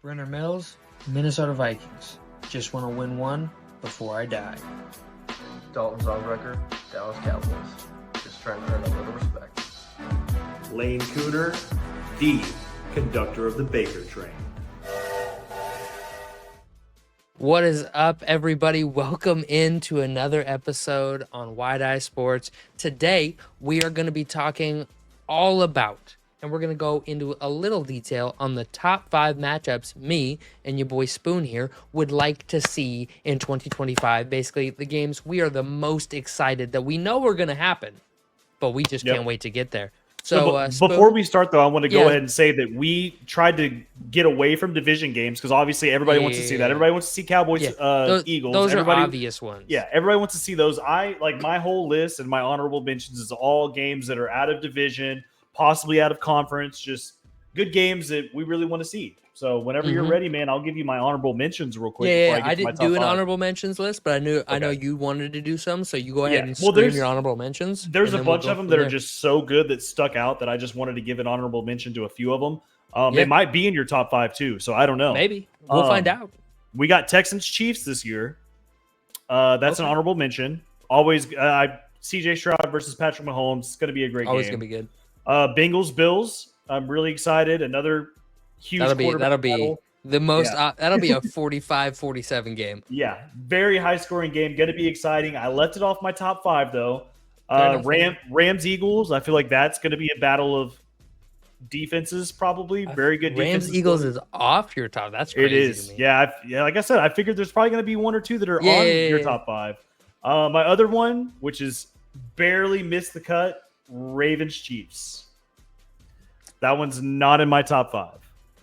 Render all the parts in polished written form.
Brenner Mills, Minnesota Vikings. Just want to win one before I die. Dalton Zahlrecker, Dallas Cowboys. Just trying to earn a little respect. Lane Cooter, the conductor of the Baker train. What is up, everybody? Welcome into another episode on Wide Eye Sports. Today, we are going to be talking all about, and we're going to go into a little detail on the top 5 matchups me and your boy Spoon here would like to see in 2025. Basically, the games we are the most excited that we know are going to happen, but we just can't wait to get there. So before we start, though, I want to go ahead and say that we tried to get away from division games because obviously everybody wants to see that. Everybody wants to see Cowboys, Eagles. Those everybody, are obvious ones. Yeah, everybody wants to see those. I like my whole list and my honorable mentions is all games that are out of division, possibly out of conference, just good games that we really want to see. So whenever you're ready, man, I'll give you my honorable mentions real quick. Yeah, I didn't do an honorable mentions list, but I know you wanted to do some, so you go ahead and scream your honorable mentions. There's a bunch of them that are just so good that stuck out that I just wanted to give an honorable mention to a few of them. They might be in your top 5 too, so I don't know. Maybe we'll find out. We got Texans Chiefs this year. That's an honorable mention. Always, CJ Stroud versus Patrick Mahomes. It's going to be a great game. Always going to be good. Bengals Bills. I'm really excited. Another huge that'll be battle. The most that'll be a 45-47 game. Yeah, very high scoring game. Going to be exciting. I left it off my top 5 though. Rams Eagles. I feel like that's going to be a battle of defenses. Probably very good. Rams Eagles is off your top. That's crazy. It is. To me. Yeah. Like I said, I figured there's probably going to be 1 or 2 that are on your top 5. My other one, which is barely missed the cut, Ravens Chiefs. That one's not in my top 5.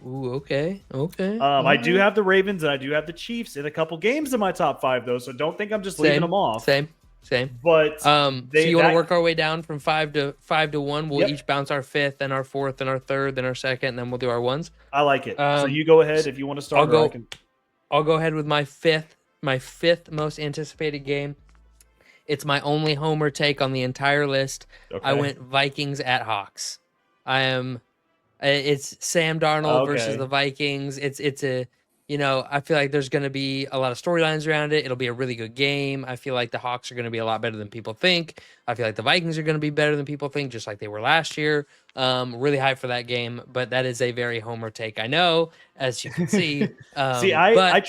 Ooh, okay. I do have the Ravens and I do have the Chiefs in a couple games in my top 5 though, so don't think I'm just leaving them off. Same. But so you want to work our way down from 5 to 1? We'll each bounce our 5th and our 4th and our 3rd and our 2nd, and then we'll do our 1s. I like it. So you go ahead if you want to start. I'll go ahead with my 5th most anticipated game. It's my only homer take on the entire list. Okay. I went Vikings at Hawks. It's Sam Darnold versus the Vikings. It's a, I feel like there's going to be a lot of storylines around it. It'll be a really good game. I feel like the Hawks are going to be a lot better than people think. I feel like the Vikings are going to be better than people think, just like they were last year. Really hyped for that game, but that is a very homer take. I know, as you can see. I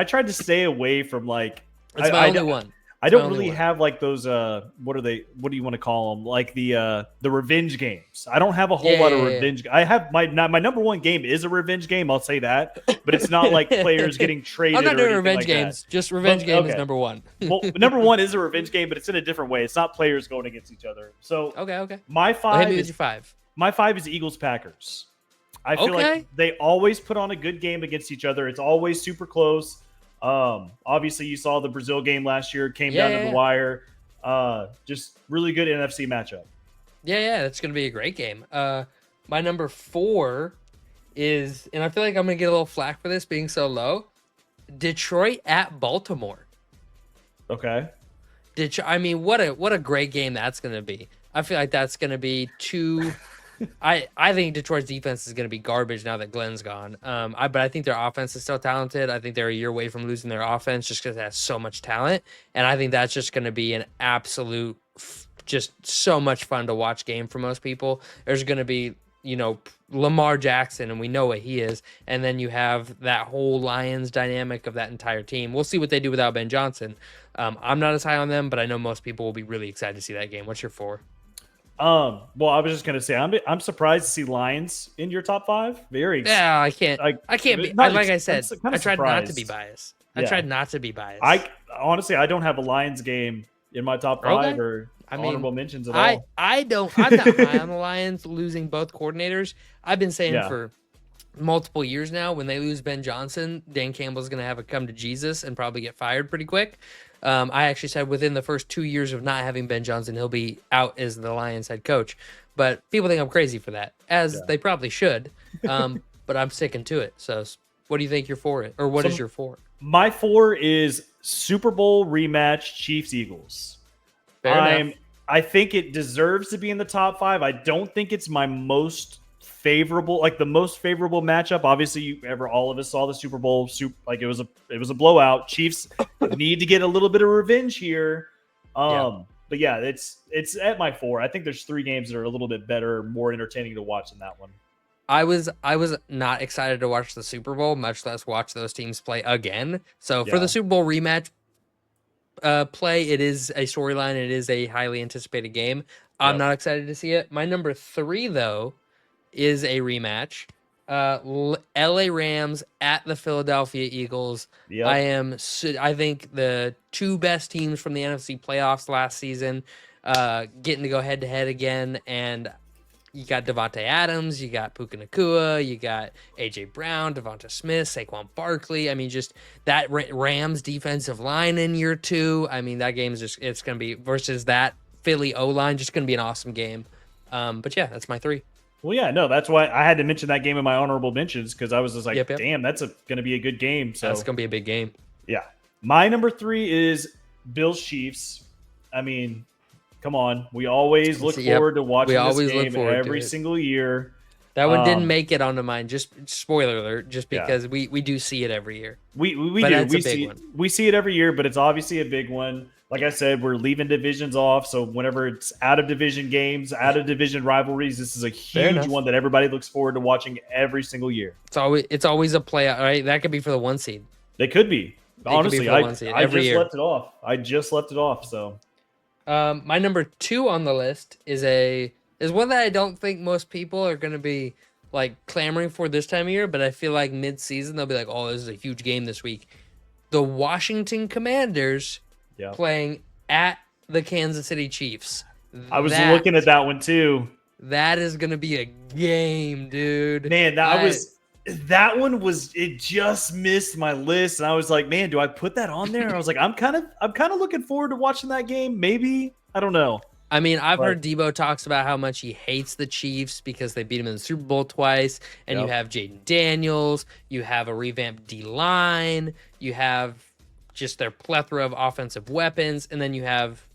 tried to stay away from like. It's my only one. I don't really have like those what do you want to call them, like the revenge games. I don't have a whole lot of revenge. I have my number 1 game is a revenge game, I'll say that, but it's not like players getting traded. I'm not doing revenge like games. Just revenge game is number 1. Well, number 1 is a revenge game, but it's in a different way. It's not players going against each other. So okay. My 5 is your 5. My 5 is Eagles Packers. I feel like they always put on a good game against each other. It's always super close. Obviously you saw the Brazil game last year, came down to the wire. Just really good NFC matchup. Yeah, that's going to be a great game. My number 4 is, and I feel like I'm going to get a little flack for this being so low, Detroit at Baltimore. Okay. What a great game that's going to be. I feel like that's going to be too I think Detroit's defense is going to be garbage now that Glenn's gone. But I think their offense is still talented. I think they're a year away from losing their offense just because it has so much talent. And I think that's just going to be an absolute, just so much fun to watch game for most people. There's going to be, Lamar Jackson, and we know what he is. And then you have that whole Lions dynamic of that entire team. We'll see what they do without Ben Johnson. I'm not as high on them, but I know most people will be really excited to see that game. What's your 4? Well, I was just gonna say I'm surprised to see Lions in your top 5. Very. Yeah, I can't be. Like I said, I tried not to be biased. I honestly, I don't have a Lions game in my top 5 or honorable mentions at all. I'm not high on the Lions losing both coordinators. I've been saying for multiple years now, when they lose Ben Johnson, Dan Campbell's gonna have a come to Jesus and probably get fired pretty quick. I actually said within the first 2 years of not having Ben Johnson, he'll be out as the Lions head coach. But people think I'm crazy for that, as they probably should. But I'm sticking to it. So what do you think you're for it? Or what is your 4? My 4 is Super Bowl rematch Chiefs Eagles. Fair enough. I think it deserves to be in the top 5. I don't think it's my most favorable, like the most favorable matchup. Obviously, all of us saw the Super Bowl. Like it was a blowout. Chiefs need to get a little bit of revenge here. But yeah, it's at my 4. I think there's 3 games that are a little bit better, more entertaining to watch than that one. I was not excited to watch the Super Bowl, much less watch those teams play again. So for the Super Bowl rematch play, it is a storyline. It is a highly anticipated game. I'm not excited to see it. My number 3 though is a rematch. LA Rams at the Philadelphia Eagles. Yep. I think the 2 best teams from the NFC playoffs last season getting to go head to head again, and you got Devontae Adams, you got Puka Nacua, you got AJ Brown, Devonta Smith, Saquon Barkley. I mean, just that Rams defensive line in year 2. I mean, that game is it's going to be versus that Philly O-line, just going to be an awesome game. But yeah, that's my 3. Well, yeah, no, that's why I had to mention that game in my honorable mentions, because I was just like, damn, that's going to be a good game. So that's going to be a big game. Yeah. My number 3 is Bills Chiefs. I mean, come on. We always look forward to watching this game every single year. That one didn't make it onto mine. Just spoiler alert, just because we do see it every year. We do. We see it every year, but it's obviously a big one. Like I said, we're leaving divisions off, so whenever it's out of division games, out of division rivalries, this is a huge one that everybody looks forward to watching every single year. It's always a playoff, right? That could be for the 1 seed. They could be. Honestly, I just left it off. I just left it off. So, my number 2 on the list is one that I don't think most people are going to be like clamoring for this time of year, but I feel like mid-season they'll be like, "Oh, this is a huge game this week." The Washington Commanders playing at the Kansas City Chiefs. I was looking at that one too. That is going to be a game, dude. Man, that one was, it just missed my list, and I was like, man, do I put that on there? I was like, I'm kind of looking forward to watching that game. Maybe, I don't know. I mean, I've heard Debo talks about how much he hates the Chiefs because they beat him in the Super Bowl twice, and you have Jaden Daniels, you have a revamped D-line, you have just their plethora of offensive weapons, and then you have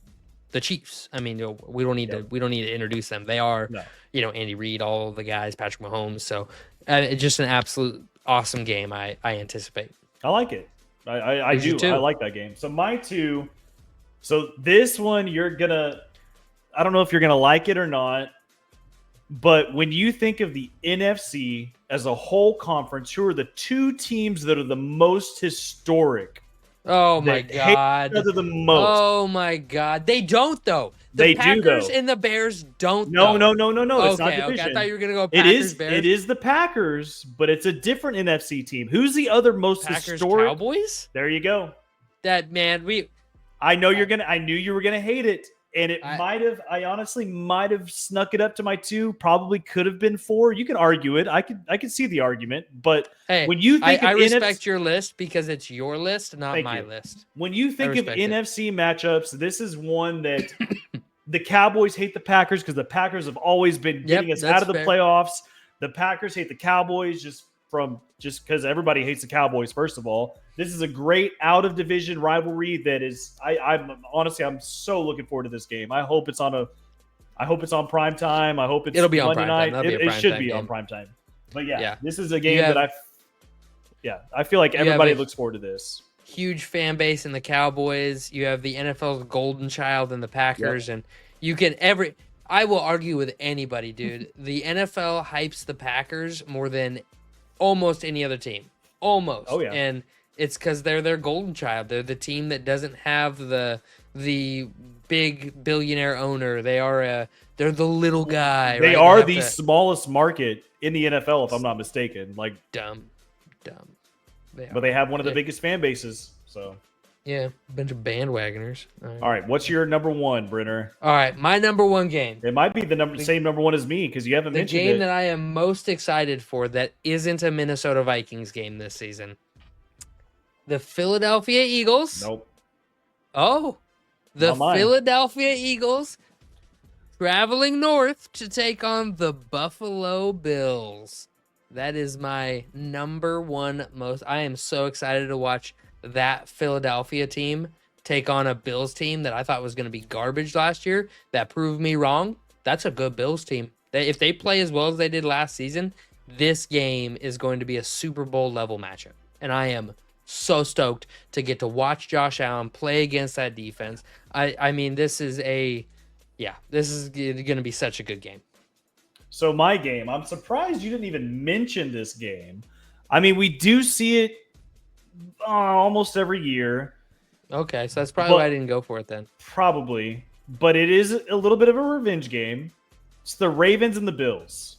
the Chiefs. I mean, we don't need to introduce them. They are, Andy Reid, all the guys, Patrick Mahomes. So it's just an absolute awesome game. I anticipate. I like it. I do. I like that game. So my 2. So this one I don't know if you're gonna like it or not, but when you think of the NFC as a whole conference, who are the 2 teams that are the most historic? Oh my God! The most. Oh my God! They don't though. They Packers do though. And the Bears don't. No. It's not division. Okay. I thought you were gonna go Packers. Bears. It is the Packers, but it's a different NFC team. Who's the other most historic? Cowboys. There you go. That man. I knew you were gonna hate it. And I honestly might have snuck it up to my 2. Probably could have been 4. You can argue it. I could see the argument. But when you think I respect your list because it's your list, not my list. When you think of NFC matchups, this is one that the Cowboys hate the Packers because the Packers have always been getting us out of the playoffs. The Packers hate the Cowboys just because everybody hates the Cowboys, first of all. This is a great out-of-division rivalry that is I'm so looking forward to this game. I hope it's on prime time. I hope it'll be on Monday prime night. time. It should be on prime time. But this is a game that I feel like everybody looks forward to this. Huge fan base in the Cowboys. You have the NFL's golden child in the Packers, and you can I will argue with anybody, dude. The NFL hypes the Packers more than almost any other team. Almost. Oh yeah. And it's because they're their golden child. They're the team that doesn't have the big billionaire owner. They're the little guy. They are the smallest market in the NFL, if I'm not mistaken. Like dumb. But they have one of the biggest fan bases. So yeah, a bunch of bandwagoners. All right, what's your number 1, Brenner? All right, my number 1 game. It might be the same number 1 as me because you haven't mentioned it. The game that I am most excited for that isn't a Minnesota Vikings game this season. The Philadelphia Eagles. Nope. Oh, the Philadelphia Eagles traveling north to take on the Buffalo Bills. That is my number 1 most. I am so excited to watch that Philadelphia team take on a Bills team that I thought was going to be garbage last year. That proved me wrong. That's a good Bills team. If they play as well as they did last season, this game is going to be a Super Bowl level matchup. And I am so stoked to get to watch Josh Allen play against that defense. I mean, this is going to be such a good game. So my game, I'm surprised you didn't even mention this game. I mean, we do see it almost every year. Okay, so that's probably why I didn't go for it then. Probably. But it is a little bit of a revenge game. It's the Ravens and the Bills.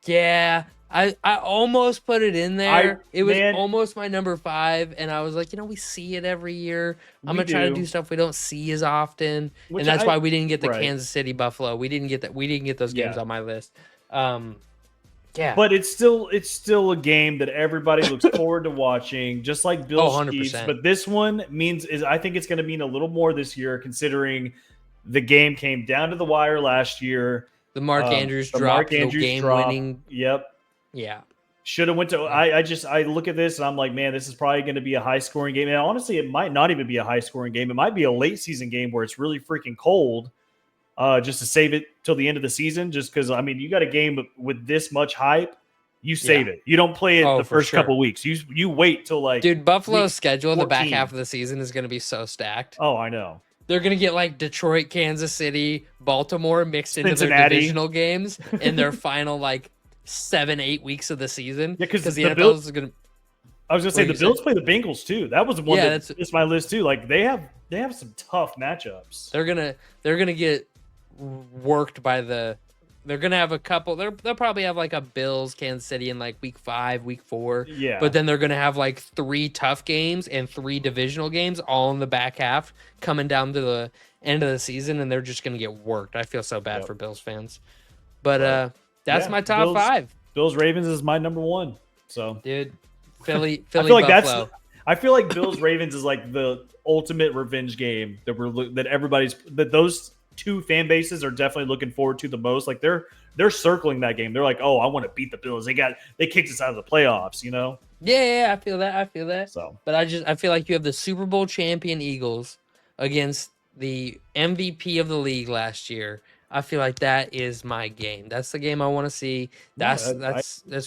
Yeah, I almost put it in there. It was almost my number 5, and I was like, we see it every year. I'm gonna try to do stuff we don't see as often, and that's why we didn't get the Kansas City Buffalo. We didn't get that. We didn't get those games on my list. Yeah, but it's still a game that everybody looks forward to watching, just like Bills Chiefs. But this one I think it's going to mean a little more this year, considering the game came down to the wire last year. The Mark Andrews drop, the game-winning. Yep. Yeah. Should have went to. I look at this and I'm like, man, this is probably going to be a high-scoring game. And honestly, it might not even be a high-scoring game. It might be a late-season game where it's really freaking cold. Just to save it till the end of the season, just because I mean, you got a game with this much hype, you save it. You don't play it the first couple weeks. You wait till dude, Buffalo's schedule in the back half of the season is going to be so stacked. Oh, I know. They're going to get like Detroit, Kansas City, Baltimore mixed into Cincinnati. their divisional games in their final 7-8 weeks of the season. Yeah, because the NFL is going to. I was going to say the Bills play the Bengals too. That was one that's my list too. Like they have some tough matchups. They're gonna get worked by they're gonna have a couple. They'll probably have like a Bills, Kansas City in like week 5, week 4. Yeah. But then they're gonna have like 3 tough games and 3 divisional games all in the back half coming down to the end of the season, and they're just gonna get worked. I feel so bad for Bills fans. But that's my top 5. Bills Ravens is my number 1. So dude, Philly I feel like Buffalo. I feel like Bills Ravens is like the ultimate revenge game that those 2 fan bases are definitely looking forward to the most. Like they're circling that game. They're like, oh, I want to beat the Bills. They kicked us out of the playoffs, Yeah, I feel that. So, but I feel like you have the Super Bowl champion Eagles against the MVP of the league last year. I feel like that is my game. That's the game I want to see. That's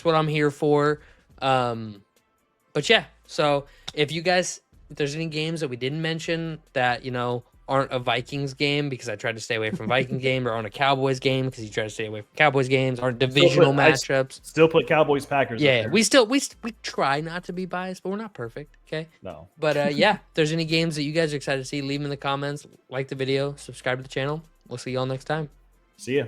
what I'm here for. But yeah, so if there's any games that we didn't mention that aren't a Vikings game because I tried to stay away from Viking game, or on a Cowboys game because you try to stay away from Cowboys games, aren't divisional matchups. Still put Cowboys Packers. Yeah, we try not to be biased, but we're not perfect. Okay. No. But yeah, if there's any games that you guys are excited to see, leave them in the comments. Like the video, subscribe to the channel. We'll see y'all next time. See ya.